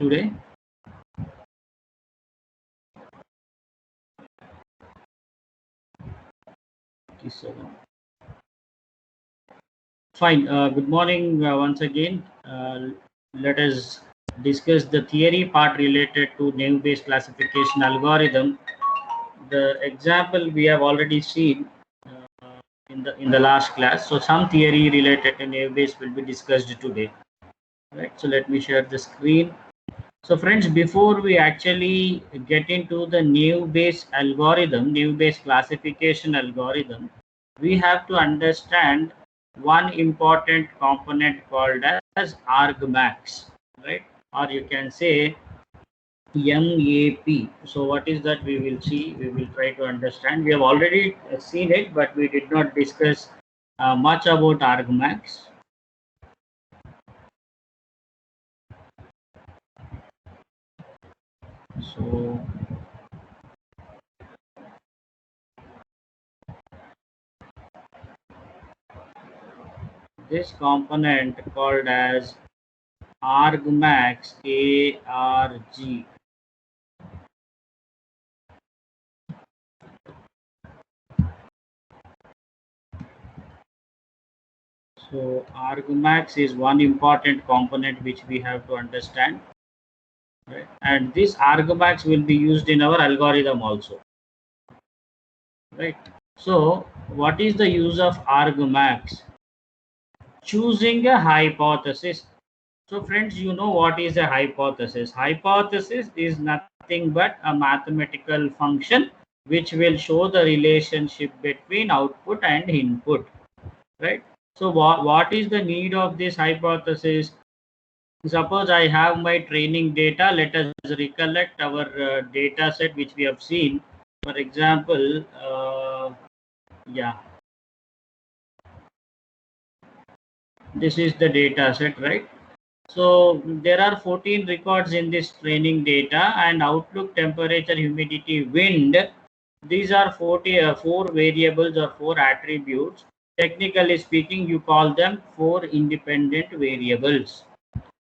today? Fine. Good morning once again. Let us discuss the theory part related to naive-Bayes classification algorithm. The example we have already seen in the last class. So some theory related to naive-Bayes will be discussed today. Right. So let me share the screen. So friends, before we actually get into the naive-Bayes algorithm, naive-Bayes classification algorithm, we have to understand one important component called as argmax, right? Or you can say MAP. So what is that? We will see. We will try to understand. We have already seen it, but we did not discuss much about argmax. So this component called as argmax, ARG. So argmax is one important component which we have to understand, right? And this argmax will be used in our algorithm also, right? So what is the use of argmax? Choosing a hypothesis. So friends, you know what is a hypothesis? Hypothesis is nothing but a mathematical function which will show the relationship between output and input, right? So what is the need of this hypothesis? Suppose I have my training data. Let us recollect our data set which we have seen. For example, yeah, this is the data set, right? So there are 14 records in this training data, and outlook, temperature, humidity, wind. These are 4 variables or 4 attributes. Technically speaking, you call them 4 independent variables.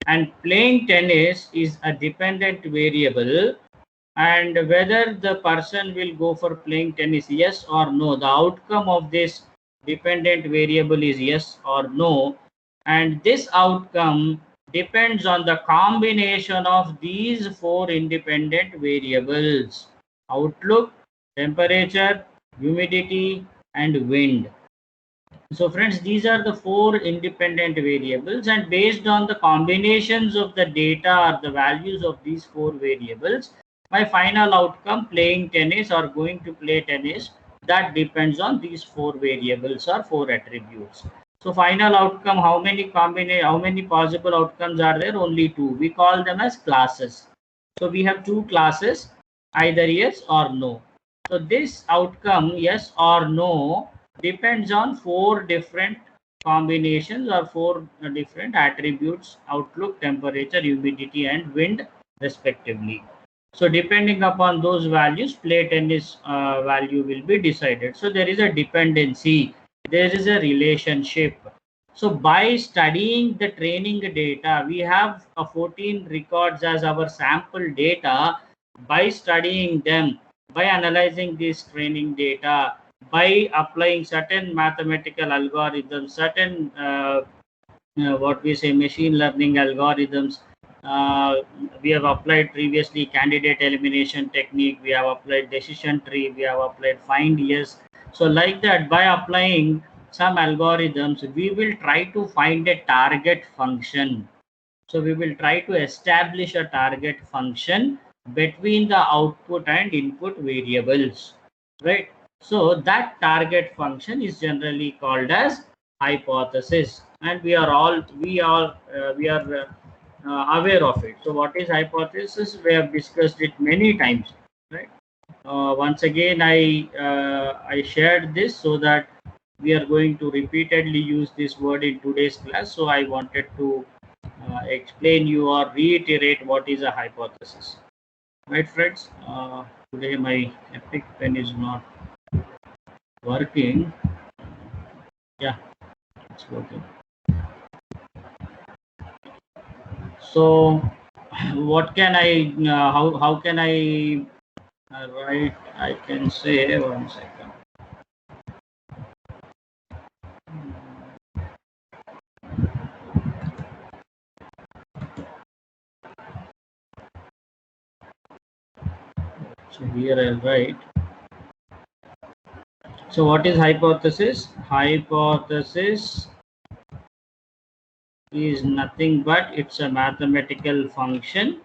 And playing tennis is a dependent variable, and whether the person will go for playing tennis, yes or no, the outcome of this dependent variable is yes or no, and this outcome depends on the combination of these 4 independent variables: outlook, temperature, humidity, and wind. So friends, these are the 4 independent variables, and based on the combinations of the data or the values of these 4 variables, my final outcome, playing tennis or going to play tennis, that depends on these 4 variables or 4 attributes. So final outcome, how many possible outcomes are there? Only 2. We call them as classes. So we have 2 classes, either yes or no. So this outcome, yes or no, depends on 4 different combinations or 4 different attributes: outlook, temperature, humidity, and wind, respectively. So depending upon those values, play tennis value will be decided. So there is a dependency, there is a relationship. So by studying the training data, we have 14 records as our sample data. By studying them, by analyzing this training data, by applying certain mathematical algorithms, certain what we say machine learning algorithms. We have applied previously candidate elimination technique, we have applied decision tree, we have applied find yes. So like that, by applying some algorithms, we will try to find a target function. So we will try to establish a target function between the output and input variables, right? So that target function is generally called as hypothesis, and we are aware of it. So what is hypothesis? We have discussed it many times, right? Once again, I shared this so that we are going to repeatedly use this word in today's class. So I wanted to explain you or reiterate what is a hypothesis, right, friends? Today my Epic pen is not working. Yeah, it's working. So what can I, how can I write? I can say, one second. So here I'll write. So what is hypothesis? Hypothesis is nothing but it's a mathematical function,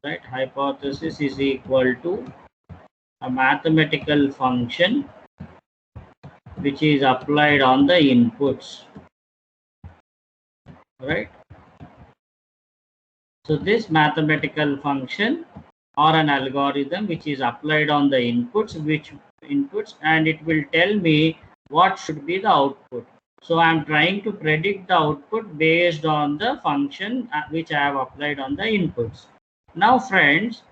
right? Hypothesis is equal to a mathematical function which is applied on the inputs, right? So this mathematical function or an algorithm which is applied on the inputs, and it will tell me what should be the output. So I am trying to predict the output based on the function which I have applied on the inputs. Now friends,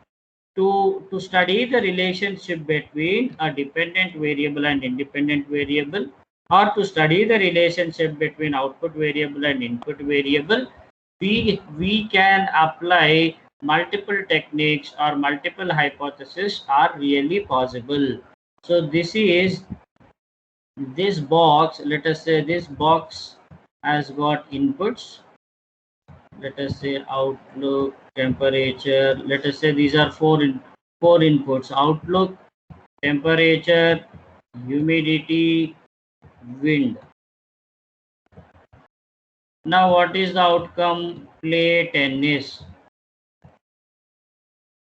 to study the relationship between a dependent variable and independent variable, or to study the relationship between output variable and input variable, we can apply multiple techniques, or multiple hypotheses are really possible. So this box, let us say this box has got inputs. Let us say outlook, temperature. Let us say these are four inputs: outlook, temperature, humidity, wind. Now what is the outcome? Play tennis.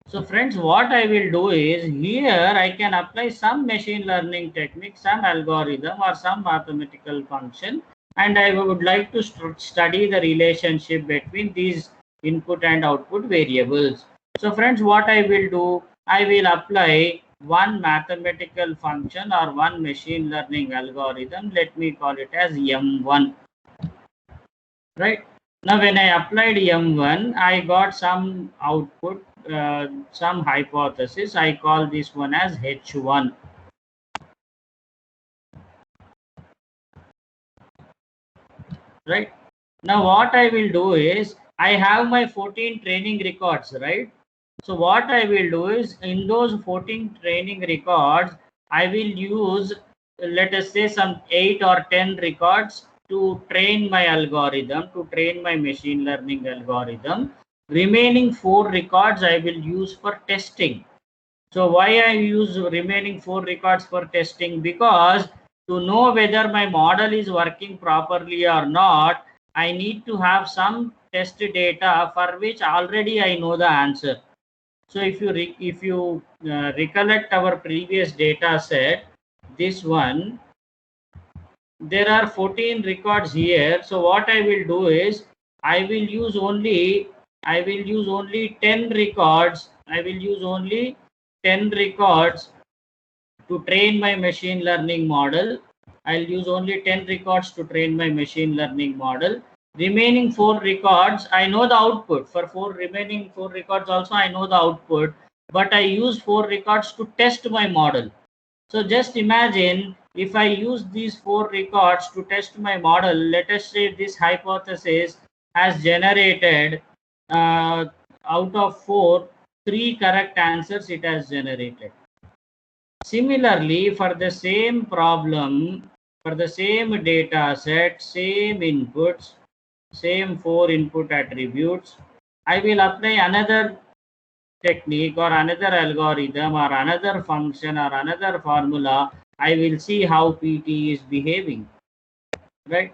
So friends, what I will do is, here I can apply some machine learning technique, some algorithm or some mathematical function, and I would like to study the relationship between these input and output variables. So friends, what I will do, I will apply one mathematical function or one machine learning algorithm. Let me call it as M1, right? Now when I applied M1, I got some output, some hypothesis. I call this one as H1, right? Now what I will do is, I have my 14 training records, right? So what I will do is, in those 14 training records, I will use, let us say, some 8 or 10 records to train my algorithm, to train my machine learning algorithm. Remaining 4 records I will use for testing. So why I use remaining 4 records for testing? Because to know whether my model is working properly or not, I need to have some test data for which already I know the answer. So if you recollect our previous data set, this one, there are 14 records here. So what I will do is, I will use only 10 records. I will use only 10 records to train my machine learning model. I'll use only 10 records to train my machine learning model. Remaining 4 records, I know the output. For remaining 4 records also I know the output, but I use 4 records to test my model. So just imagine, if I use these 4 records to test my model, let us say this hypothesis has generated, out of 4, 3 correct answers it has generated. Similarly, for the same problem, for the same data set, same inputs, same 4 input attributes, I will apply another technique or another algorithm or another function or another formula. I will see how PT is behaving, right?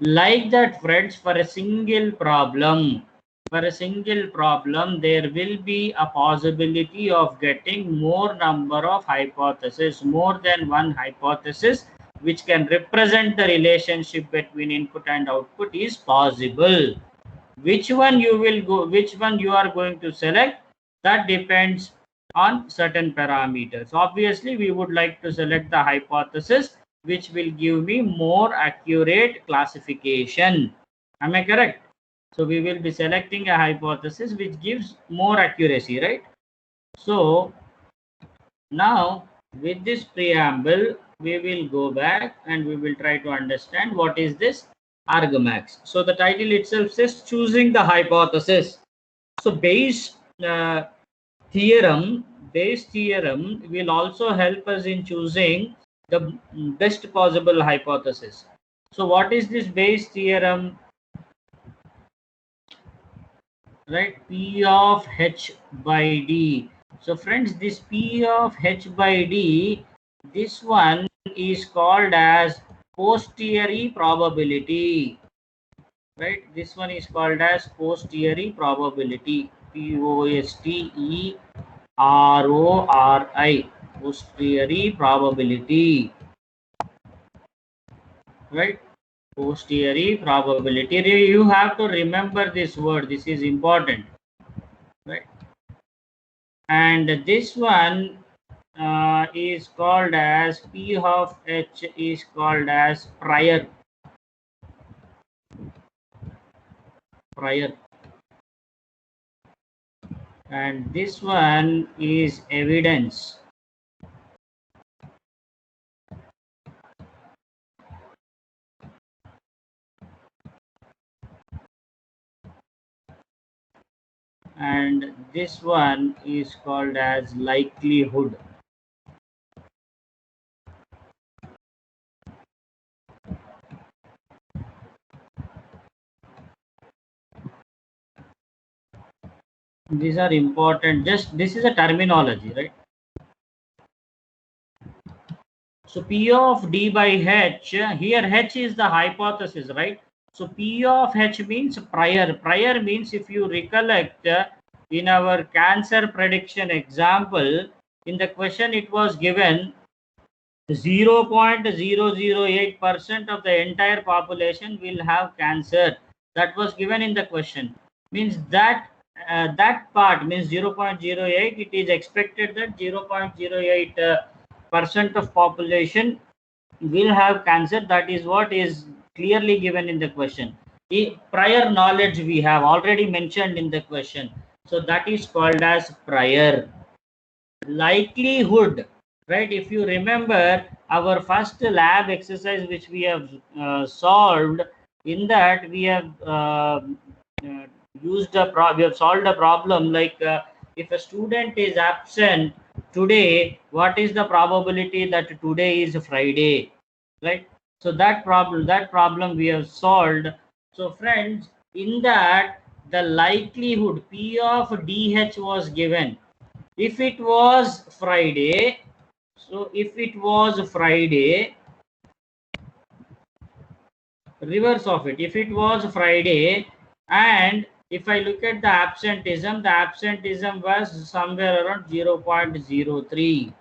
Like that, friends, for a single problem, there will be a possibility of getting more number of hypotheses, more than one hypothesis, which can represent the relationship between input and output is possible. Which one you are going to select, that depends on certain parameters. Obviously we would like to select the hypothesis which will give me more accurate classification. Am I correct? So we will be selecting a hypothesis which gives more accuracy, right? So now with this preamble, we will go back and we will try to understand what is this argmax. So the title itself says choosing the hypothesis. So theorem, Bayes theorem will also help us in choosing the best possible hypothesis. So what is this Bayes theorem? Right, P of H by D. So friends, this P of H by D, this one is called as posteriori probability. Right, this one is called as posteriori probability. Posterori, posteriori probability. Right, posteriori probability. You have to remember this word, this is important. Right, and this one is called as P of H is called as prior. And this one is evidence. And this one is called as likelihood. These are important, just this is a terminology, right? So P of D by H, here H is the hypothesis, right? So P of H means prior. Prior means, if you recollect, in our cancer prediction example, in the question it was given 0.008% of the entire population will have cancer. That was given in the question. Means that that part means 0.08. It is expected that 0.08 percent of population will have cancer. That is what is clearly given in the question. The prior knowledge we have already mentioned in the question. So that is called as prior. Likelihood, right? If you remember our first lab exercise which we have solved, in that we have we have solved a problem like if a student is absent today, what is the probability that today is Friday, right? So that problem we have solved. So friends, in that the likelihood P of DH was given. If it was Friday, so if it was Friday, reverse of it, if it was Friday, and if I look at the absenteeism was somewhere around 0.03,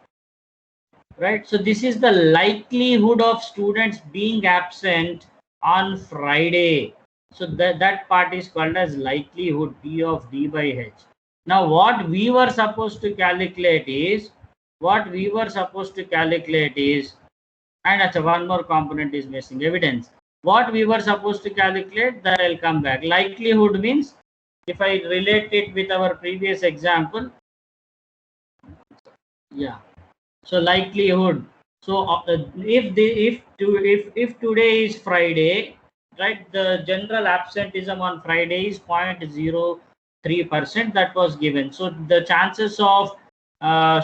right? So this is the likelihood of students being absent on Friday. So that part is called as likelihood, P of D by H. Now what we were supposed to calculate is, and actually one more component is missing, evidence. What we were supposed to calculate, that I'll come back. Likelihood means, if I relate it with our previous example, yeah. So likelihood. So if today is Friday, right, the general absenteeism on Friday is 0.03%, that was given. So the chances of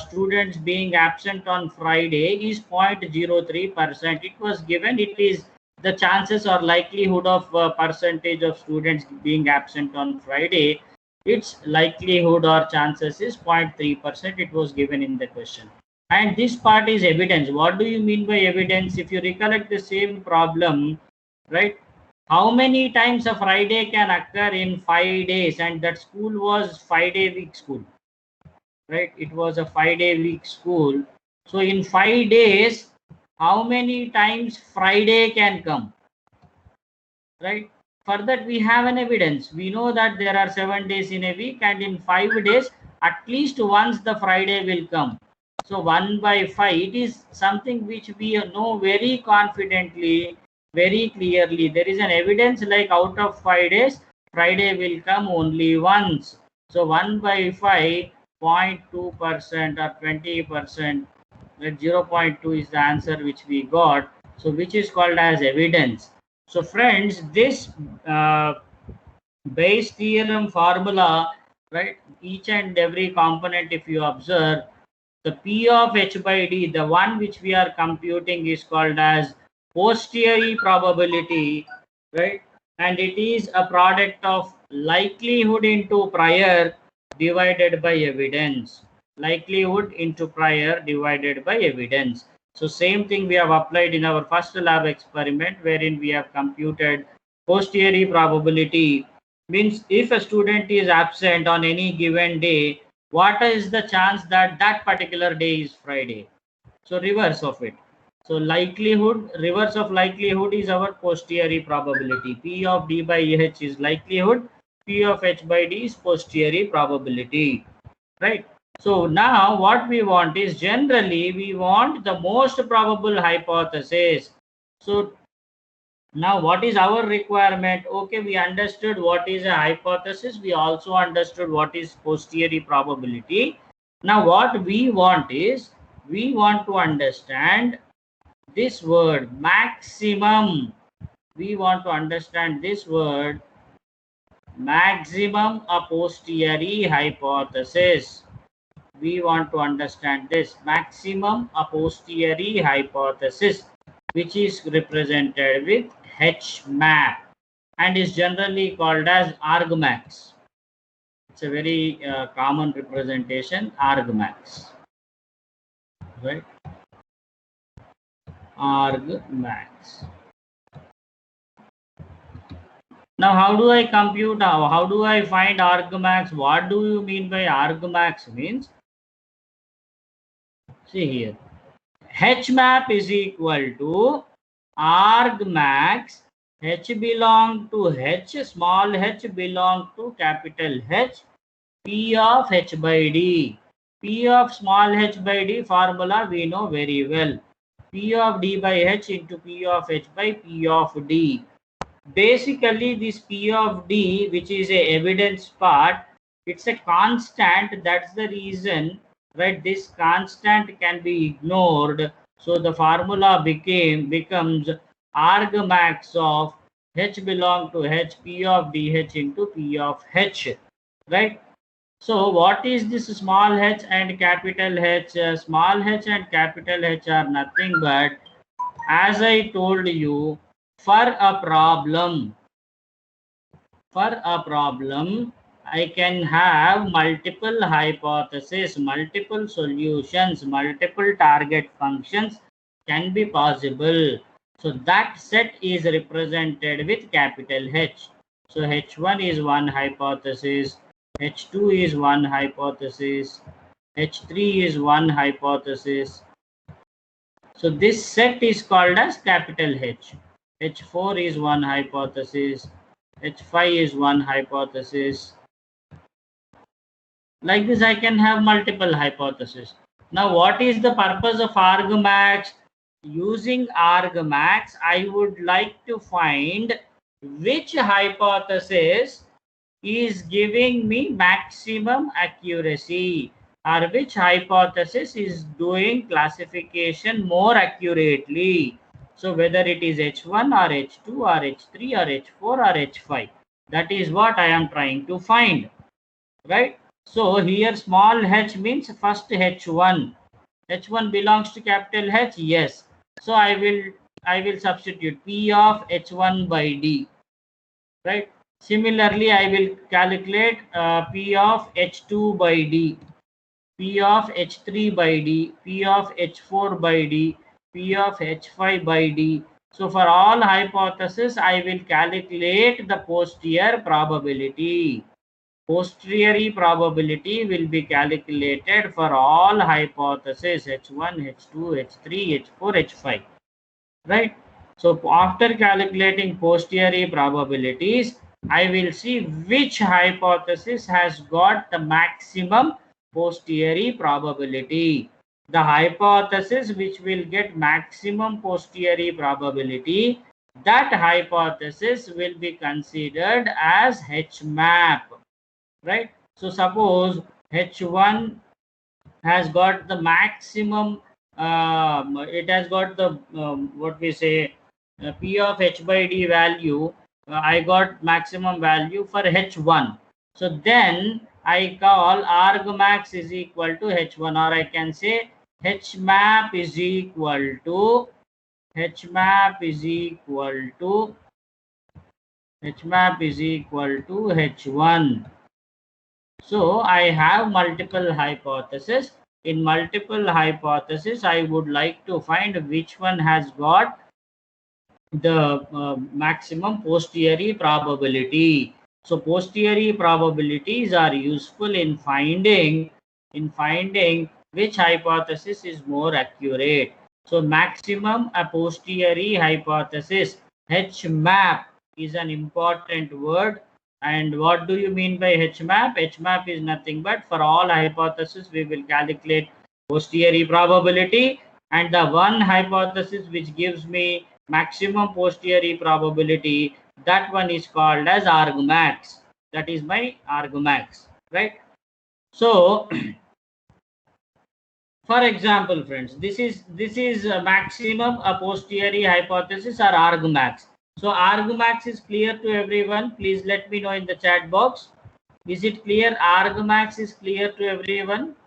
students being absent on Friday is 0.03%. It was given. It is the chances or likelihood of percentage of students being absent on Friday. Its likelihood or chances is 0.3%. It was given in the question. And this part is evidence. What do you mean by evidence? If you recollect the same problem, right? How many times a Friday can occur in 5 days? And that school was 5-day week school, right? It was a 5-day week school. So in 5 days, how many times Friday can come, right? For that we have an evidence. We know that there are 7 days in a week, and in 5 days, at least once the Friday will come. So 1 by 5, it is something which we know very confidently, very clearly. There is an evidence like out of 5 days, Friday will come only once. So 1 by 5, 0.2% or 20%, that 0.2 is the answer which we got. So which is called as evidence. So friends, this Bayes theorem formula, right? Each and every component, if you observe, the P of H by D, the one which we are computing, is called as posteriori probability, right? And it is a product of likelihood into prior divided by evidence. Likelihood into prior divided by evidence. So same thing we have applied in our first lab experiment, wherein we have computed posteriori probability. Means if a student is absent on any given day, what is the chance that that particular day is Friday? So reverse of it. So likelihood, reverse of likelihood is our posteriori probability. P of D by H is likelihood, P of H by D is posteriori probability, right? So now what we want is, generally we want the most probable hypothesis. So now what is our requirement? Okay, we understood what is a hypothesis, we also understood what is posteriori probability. Now what we want is, we want to understand this word maximum. We want to understand this word maximum a posteriori hypothesis. We want to understand this maximum a posteriori hypothesis, which is represented with H map and is generally called as argmax. It's a very common representation, argmax, right? Argmax. Now how do I compute, how do I find argmax? What do you mean by argmax? Means, see here, H map is equal to argmax. H belong to H, small h belong to capital H, P of H by D. P of small h by D formula we know very well. P of D by H into P of H by P of D. Basically this P of D, which is a evidence part, it's a constant. That's the reason, right? This constant can be ignored. So the formula becomes argmax of H belong to H, P of DH into P of H, right? So what is this small h and capital H? Small h and capital H are nothing but, as I told you, for a problem, I can have multiple hypotheses, multiple solutions, multiple target functions can be possible. So that set is represented with capital H. So H1 is one hypothesis, H2 is one hypothesis, H3 is one hypothesis. So this set is called as capital H. H4 is one hypothesis, H5 is one hypothesis. Like this I can have multiple hypotheses. Now what is the purpose of argmax? Using argmax, I would like to find which hypothesis is giving me maximum accuracy, or which hypothesis is doing classification more accurately. So whether it is H1 or H2 or H3 or H4 or H5, that is what I am trying to find, right? So here small h means first H1. H1 belongs to capital H, yes. So I will substitute P of H1 by D, right? Similarly, I will calculate P of H2 by D, P of H3 by D, P of H4 by D, P of H5 by D. So for all hypotheses, I will calculate the posterior probability. Posteriori probability will be calculated for all hypotheses H1, H2, H3, H4, H5, right? So after calculating posteriori probabilities, I will see which hypothesis has got the maximum posteriori probability. The hypothesis which will get maximum posteriori probability, that hypothesis will be considered as H map, right? So suppose H1 has got the maximum, it has got the what we say, P of H by D value. I got maximum value for H1. So then I call argmax is equal to H1, or I can say Hmap is equal to H1. So I have multiple hypotheses. In multiple hypotheses, I would like to find which one has got the maximum posteriori probability. So posteriori probabilities are useful in finding which hypothesis is more accurate. So maximum a posteriori hypothesis, HMAP, is an important word. And what do you mean by HMAP? HMAP is nothing but for all hypotheses we will calculate posteriori probability, and the one hypothesis which gives me maximum posteriori probability, that one is called as argmax. That is my argmax, right? So for example, friends, this is a maximum a posteriori hypothesis or argmax. So argmax is clear to everyone. Please let me know in the chat box. Is it clear? Argmax is clear to everyone.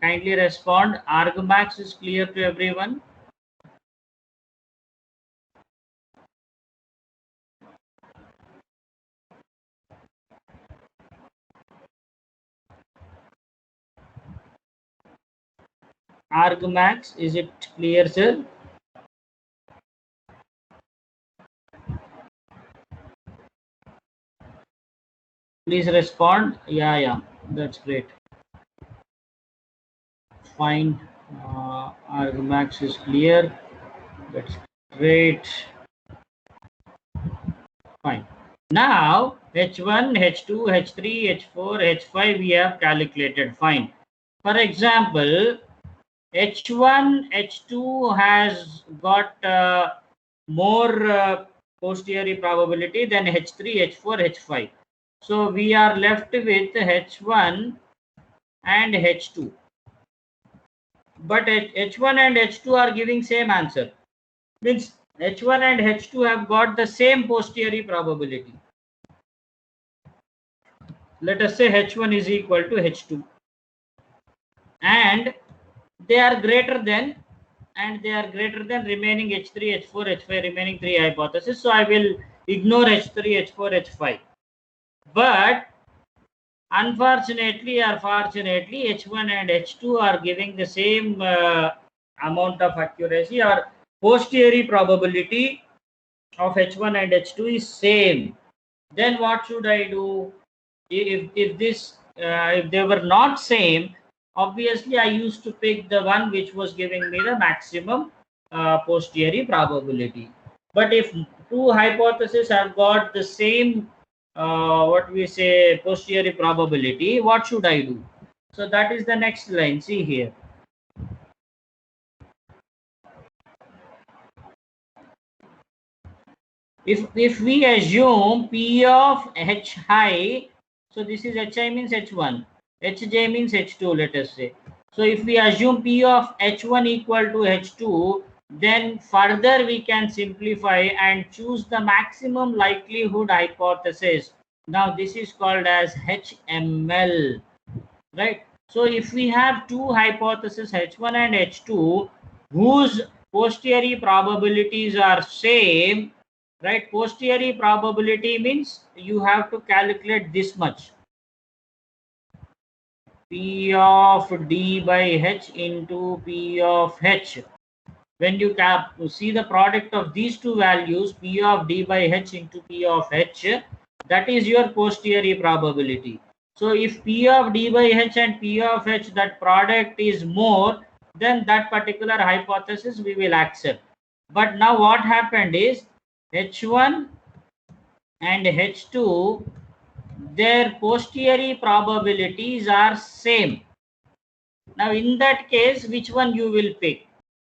Kindly respond. Argmax is clear to everyone. Argmax, is it clear, sir? Please respond. Yeah, that's great. Fine. Argmax is clear. That's great. Fine. Now H1, H2, H3, H4, H5 we have calculated. Fine. For example, H1, H2 has got more posteriori probability than H3, H4, H5. So we are left with H1 and H2. But H1 and H2 are giving same answer. Means H1 and H2 have got the same posteriori probability. Let us say H1 is equal to H2. And they are greater than remaining H3, H4, H5, remaining three hypotheses. So I will ignore H3, H4, H5. But unfortunately or fortunately, H1 and H2 are giving the same amount of accuracy, or posteriori probability of H1 and H2 is same. Then what should I do? If they were not same, obviously I used to pick the one which was giving me the maximum posteriori probability. But if two hypotheses have got the same what we say posteriori probability, what should I do? So that is the next line. See here. If we assume P of H high, so this is Hi means H1, Hj means H2, let us say. So if we assume P of H1 equal to H2, then further we can simplify and choose the maximum likelihood hypothesis. Now this is called as HML, right? So if we have two hypotheses H1 and H2 whose posteriori probabilities are same, right? Posteriori probability means you have to calculate this much, P of D by H into P of H. When you see the product of these two values, P of D by H into P of H, that is your posteriori probability. So if P of D by H and P of H, that product is more, then that particular hypothesis we will accept. But now what happened is H1 and H2, their posteriori probabilities are same. Now in that case, which one you will pick?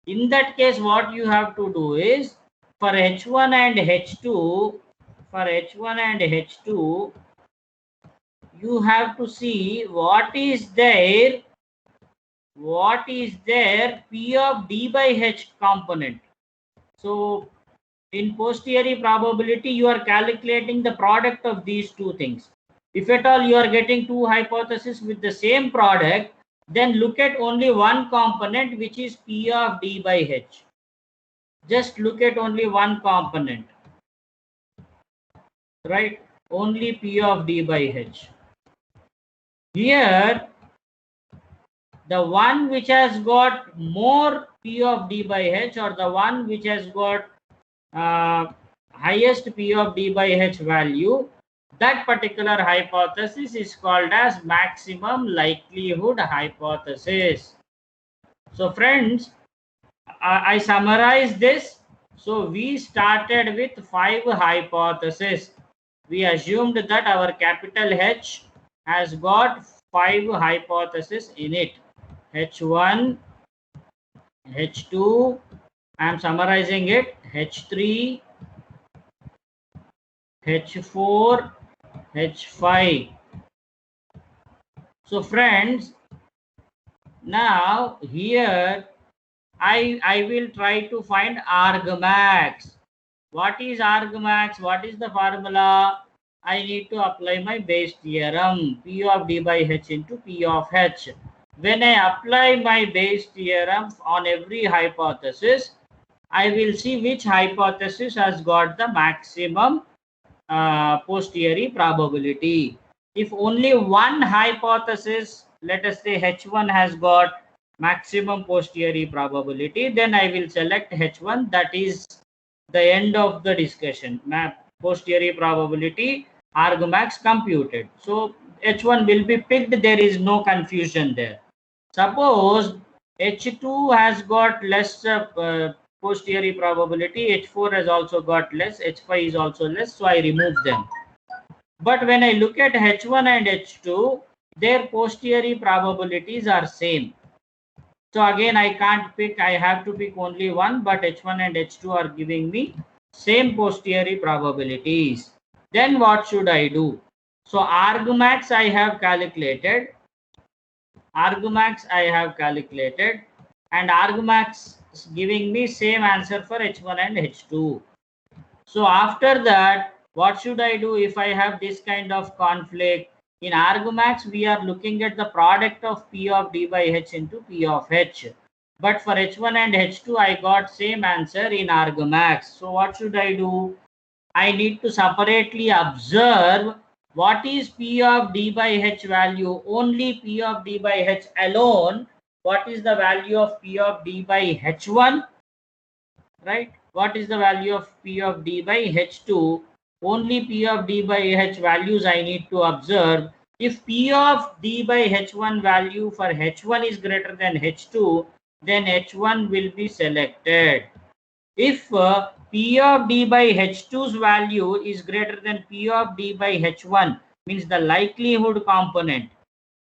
In that case, what you have to do is for H1 and H2, you have to see what is their P of D by H component. So in posteriori probability, you are calculating the product of these two things. If at all you are getting two hypotheses with the same product, then look at only one component, which is P of D by H. Just look at only one component, right? Only P of D by H. Here, the one which has got more P of D by H, or the one which has got highest P of D by H value, that particular hypothesis is called as maximum likelihood hypothesis. So friends, I summarize this. So we started with 5 hypotheses. We assumed that our capital H has got 5 hypotheses in it. H1, H2, I am summarizing it, H3, H4, H5. So friends, now here I will try to find argmax. What is argmax? What is the formula? I need to apply my Bayes theorem, P of D by H into P of H. When I apply my Bayes theorem on every hypothesis, I will see which hypothesis has got the maximum posteriori probability. If only one hypothesis, let us say H1, has got maximum posteriori probability, then I will select H1. That is the end of the discussion. Posteriori probability argmax computed. So H1 will be picked. There is no confusion there. Suppose H2 has got less posteriori probability, H4 has also got less, H5 is also less, so I remove them. But when I look at H1 and H2, their posteriori probabilities are same. So again, I can't pick, I have to pick only one, but H1 and H2 are giving me same posteriori probabilities. Then what should I do? So argmax I have calculated. Argmax I have calculated, and argmax is giving me same answer for H1 and H2. So after that, what should I do if I have this kind of conflict? In argmax, we are looking at the product of P of D by H into P of H. But for H1 and H2, I got same answer in argmax. So what should I do? I need to separately observe what is P of D by H value, only P of D by H alone. What is the value of P of D by H1, right? What is the value of P of D by H2? Only P of D by H values I need to observe. If P of D by H1 value for H1 is greater than H2, then H1 will be selected. If P of D by H2's value is greater than P of D by H1, means the likelihood component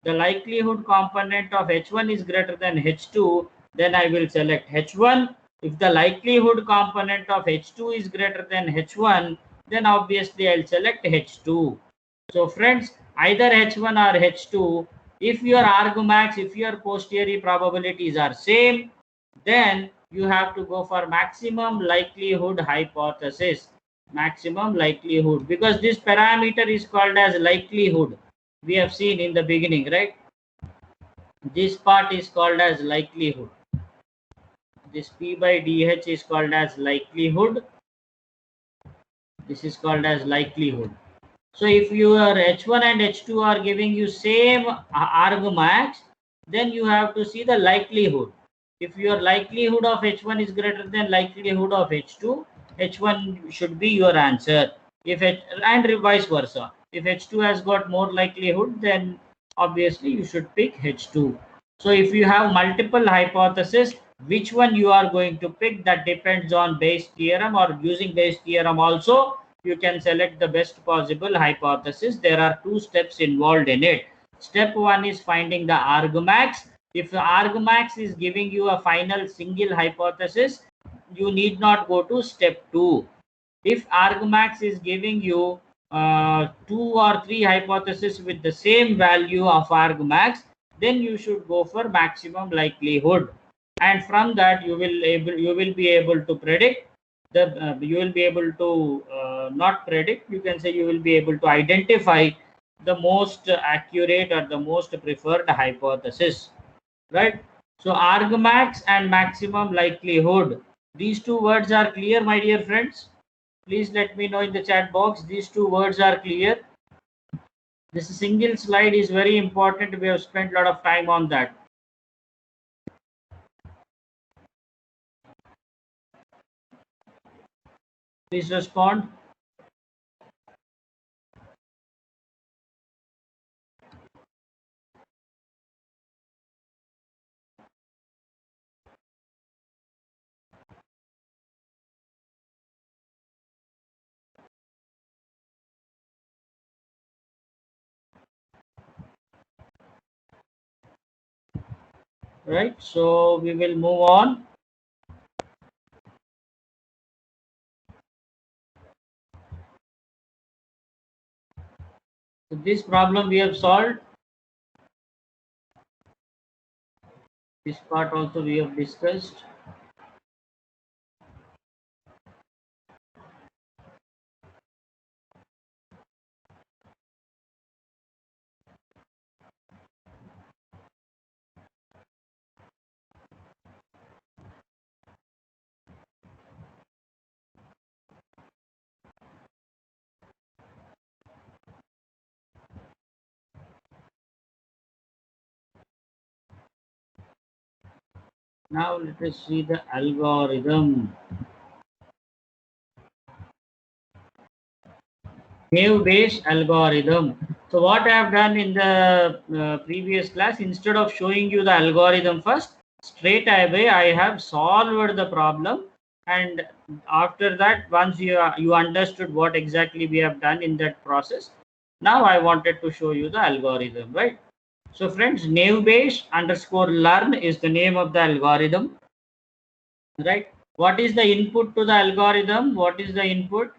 of H1 is greater than H2, then I will select H1. If the likelihood component of H2 is greater than H1, then obviously I'll select H2. So friends, either H1 or H2, if your argmax, if your posteriori probabilities are same, then you have to go for maximum likelihood hypothesis. Maximum likelihood, because this parameter is called as likelihood. We have seen in the beginning, right? This part is called as likelihood. This P by DH is called as likelihood. This is called as likelihood. So if your H1 and H2 are giving you same argmax, then you have to see the likelihood. If your likelihood of H1 is greater than likelihood of H2, H1 should be your answer. And vice versa. If H2 has got more likelihood, then obviously you should pick H2. So if you have multiple hypotheses, which one you are going to pick, that depends on Bayes theorem, or using Bayes theorem also you can select the best possible hypothesis. There are 2 steps involved in it. Step 1 is finding the argmax. If the argmax is giving you a final single hypothesis, you need not go to step 2. If argmax is giving you 2 or 3 hypotheses with the same value of argmax, then you should go for maximum likelihood, and from that you will be able to predict you will be able to not predict, you can say you will be able to identify the most accurate or the most preferred hypothesis, right? So argmax and maximum likelihood, these two words are clear, my dear friends? Please let me know in the chat box, these two words are clear. This single slide is very important, we have spent a lot of time on that. Please respond. Right, so we will move on. So this problem we have solved. This part also we have discussed. Now let us see the algorithm. Naive Bayes algorithm. So what I have done in the previous class, instead of showing you the algorithm first, straight away I have solved the problem, and after that, once you understood what exactly we have done in that process, now I wanted to show you the algorithm, right? So friends, Naive Bayes underscore learn is the name of the algorithm, right? What is the input to the algorithm? What is the input?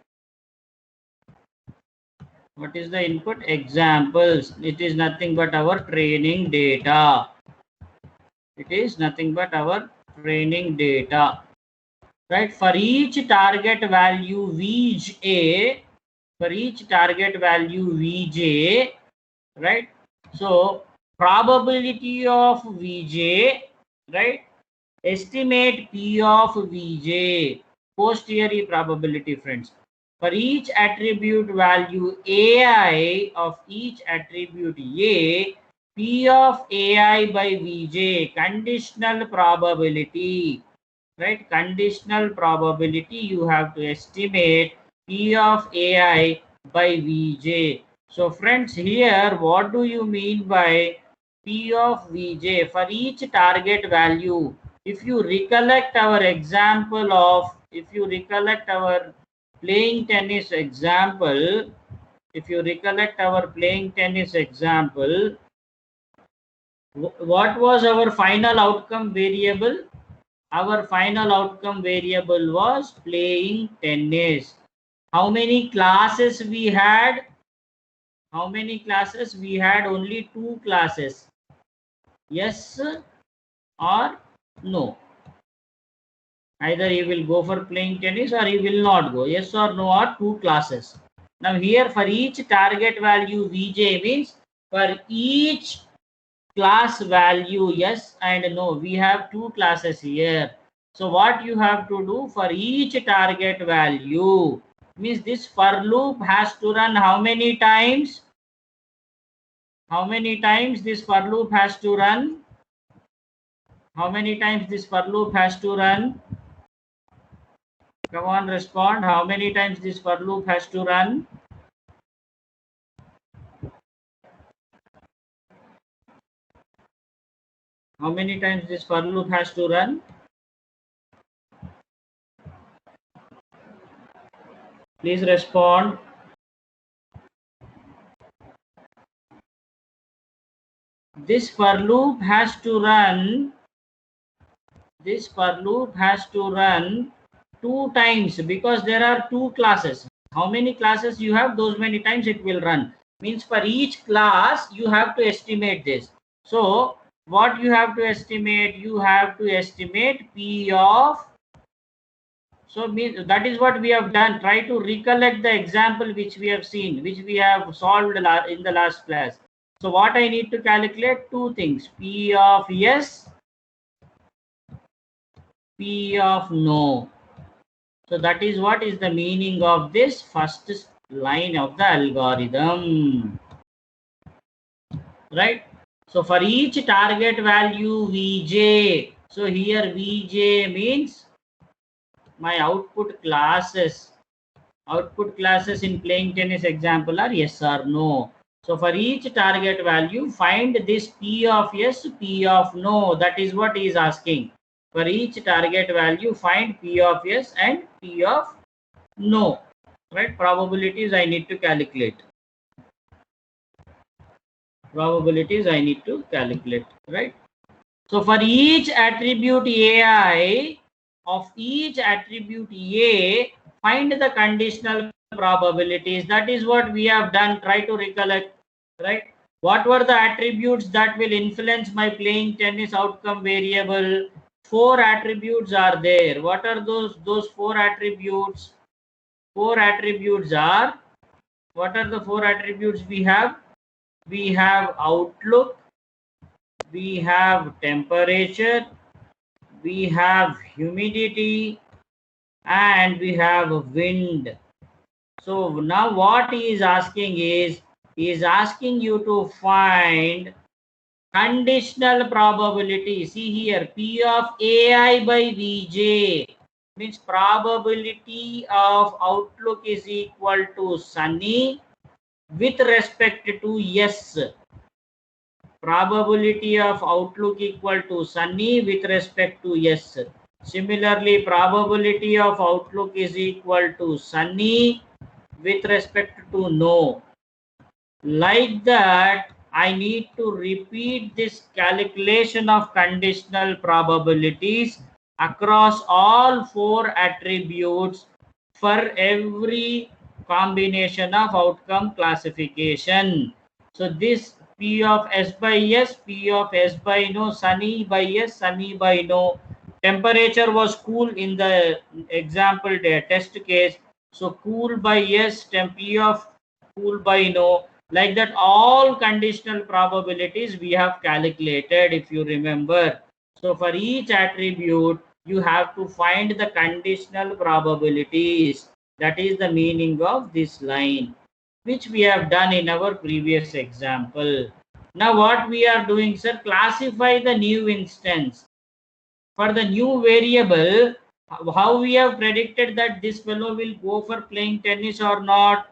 What is the input? Examples. It is nothing but our training data. It is nothing but our training data. Right? For each target value Vj, for each target value Vj, right? So probability of Vj, right? Estimate P of Vj, posteriori probability, friends. For each attribute value AI of each attribute A, P of AI by Vj, conditional probability, right? Conditional probability, you have to estimate P of AI by Vj. So friends, here what do you mean by P of Vj? For each target value, if you recollect our example of, if you recollect our playing tennis example, if you recollect our playing tennis example, what was our final outcome variable? Our final outcome variable was playing tennis. How many classes we had? How many classes? We had only 2 classes. Yes or no? Either he will go for playing tennis or he will not go. Yes or no, or 2 classes. Now here for each target value Vj means for each class value yes and no, we have 2 classes here. So what you have to do for each target value means this for loop has to run how many times? How many times this for loop has to run? How many times this for loop has to run? Come on, respond. How many times this for loop has to run? How many times this for loop has to run? Please respond. This for loop has to run. This for loop has to run 2 times because there are 2 classes. How many classes you have, those many times it will run. Means for each class you have to estimate this. So what you have to estimate? You have to estimate P of, So that is what we have done. Try to recollect the example which we have seen, which we have solved in the last class. So what I need to calculate? Two things: P of yes, P of no. So that is what is the meaning of this first line of the algorithm, right? So for each target value Vj, so here Vj means my output classes. Output classes in playing tennis example are yes or no. So for each target value, find this P of yes, P of no. That is what he is asking. For each target value, find P of yes and P of no. Right? Probabilities I need to calculate. Probabilities I need to calculate. Right? So for each attribute AI, of each attribute A, find the conditional probabilities. That is what we have done. Try to recollect, right? What were the attributes that will influence my playing tennis outcome variable? 4 attributes are there. What are those 4 attributes? 4 attributes are, what are the 4 attributes we have? We have outlook, we have temperature, we have humidity, and we have wind. So now what he is asking is, he is asking you to find conditional probability. See here, P of AI by Vj means probability of outlook is equal to sunny with respect to yes. Probability of outlook equal to sunny with respect to yes. Similarly, probability of outlook is equal to sunny with respect to no. Like that, I need to repeat this calculation of conditional probabilities across all 4 attributes for every combination of outcome classification. So this P of S by yes, P of S by no, sunny by yes, sunny by no. Temperature was cool in the example test case. So cool by yes, P of cool by no. Like that, all conditional probabilities we have calculated, if you remember. So for each attribute, you have to find the conditional probabilities. That is the meaning of this line, which we have done in our previous example. Now what we are doing, sir, classify the new instance. For the new variable, how we have predicted that this fellow will go for playing tennis or not?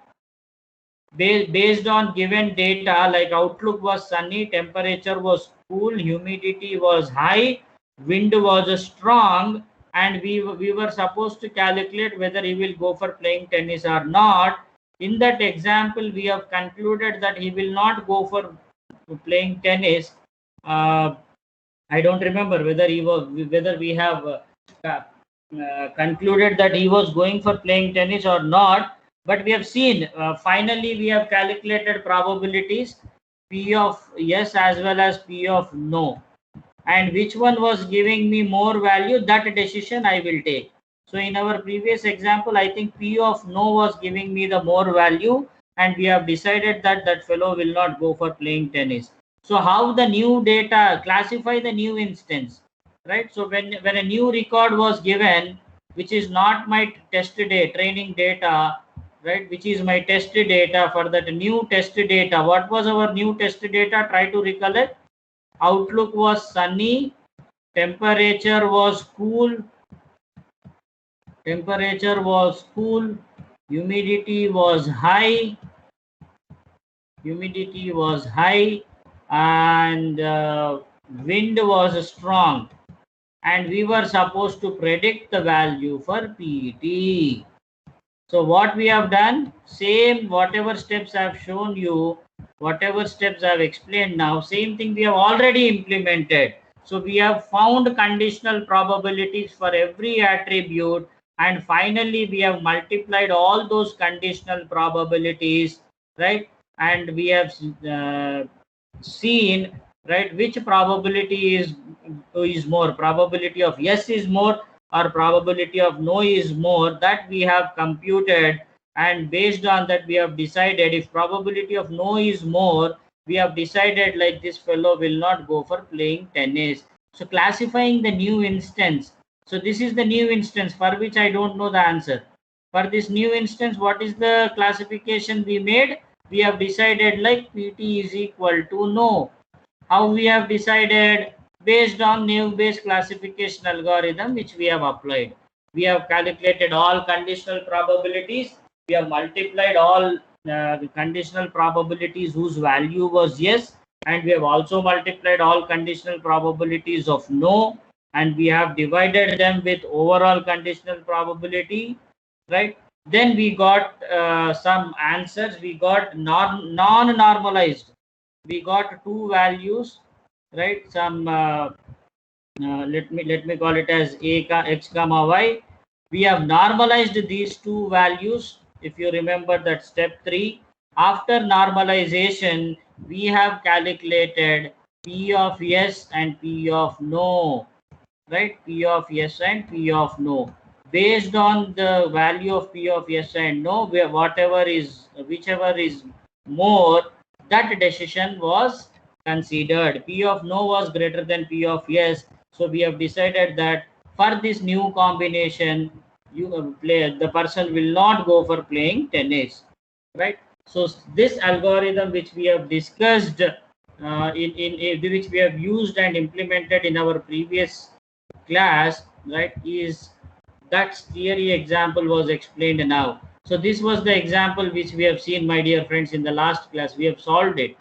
Based on given data, like outlook was sunny, temperature was cool, humidity was high, wind was strong, and we were supposed to calculate whether he will go for playing tennis or not. In that example, we have concluded that he will not go for playing tennis. I don't remember whether we have concluded that he was going for playing tennis or not, but we have seen, finally we have calculated probabilities P of yes as well as P of no, and which one was giving me more value, that decision I will take. So in our previous example, I think P of no was giving me the more value, and we have decided that that fellow will not go for playing tennis. So how the new data, classify the new instance, right? So when a new record was given, which is not my test data, training data, right, which is my test data, for that new test data, what was our new test data? Try to recollect. Outlook was sunny, temperature was cool, humidity was high, and wind was strong, and we were supposed to predict the value for PT. So what we have done, same whatever steps I have shown you, whatever steps I have explained now, same thing we have already implemented. So we have found conditional probabilities for every attribute, and finally we have multiplied all those conditional probabilities, right? And we have seen, right, which probability is more, probability of yes is more, or probability of no is more, that we have computed, and based on that we have decided if probability of no is more, we have decided like this fellow will not go for playing tennis. So classifying the new instance. So this is the new instance for which I don't know the answer. For this new instance, what is the classification we made? We have decided like PT is equal to no. How we have decided? Based on naive Bayes classification algorithm which we have applied. We have calculated all conditional probabilities. We have multiplied all conditional probabilities whose value was yes, and we have also multiplied all conditional probabilities of no, and we have divided them with overall conditional probability, right? Then we got some answers. We got non-normalized. We got two values, right? Some let me call it as x comma y. We have normalized these two values. If you remember that step 3, after normalization we have calculated p of yes and p of no, right? P of yes and P of no. Based on the value of P of yes and no, where whichever is more, that decision was considered. P of no was greater than P of yes. So we have decided that for this new combination, the person will not go for playing tennis, right? So this algorithm which we have discussed in which we have used and implemented in our previous class, right, is that theory example was explained now. So this was the example which we have seen, my dear friends, in the last class. We have solved it,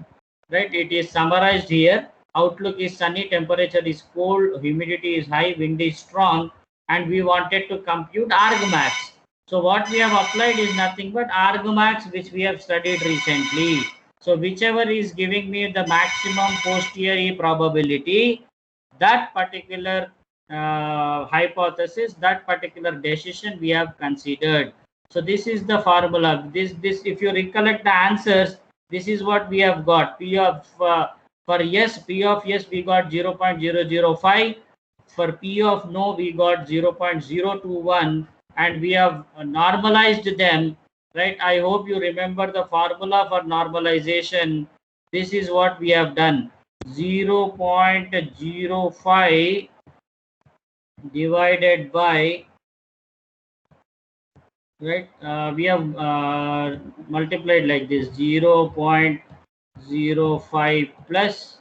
right? It is summarized here. Outlook is sunny, temperature is cold, humidity is high, wind is strong, and we wanted to compute argmax. So what we have applied is nothing but argmax, which we have studied recently. So whichever is giving me the maximum posterior probability, that particular hypothesis, that particular decision we have considered. So this is the formula. This if you recollect the answers, this is what we have got. P of for yes, P of yes we got 0.005. For P of no we got 0.021, and we have normalized them, right? I hope you remember the formula for normalization. This is what we have done. 0.05 divided by, right, we have multiplied like this: 0.05 plus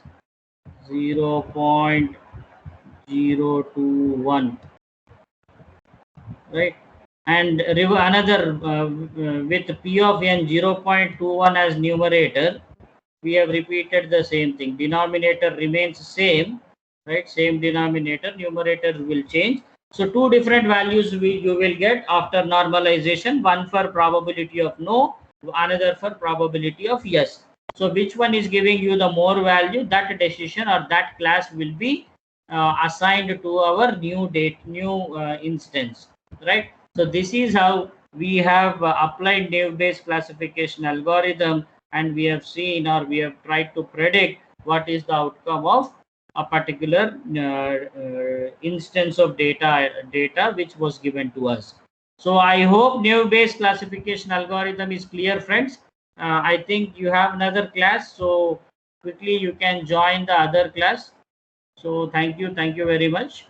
0.021, right? And another with P of n 0.21 as numerator, we have repeated the same thing. Denominator remains same, right? Same denominator, numerator will change. So two different values you will get after normalization, one for probability of no, another for probability of yes. So which one is giving you the more value, that decision or that class will be assigned to our new instance, right? So this is how we have applied naive Bayes classification algorithm, and we have seen, or we have tried to predict what is the outcome of a particular instance of data which was given to us. So I hope naive Bayes classification algorithm is clear, friends. I think you have another class, so quickly you can join the other class. So thank you very much.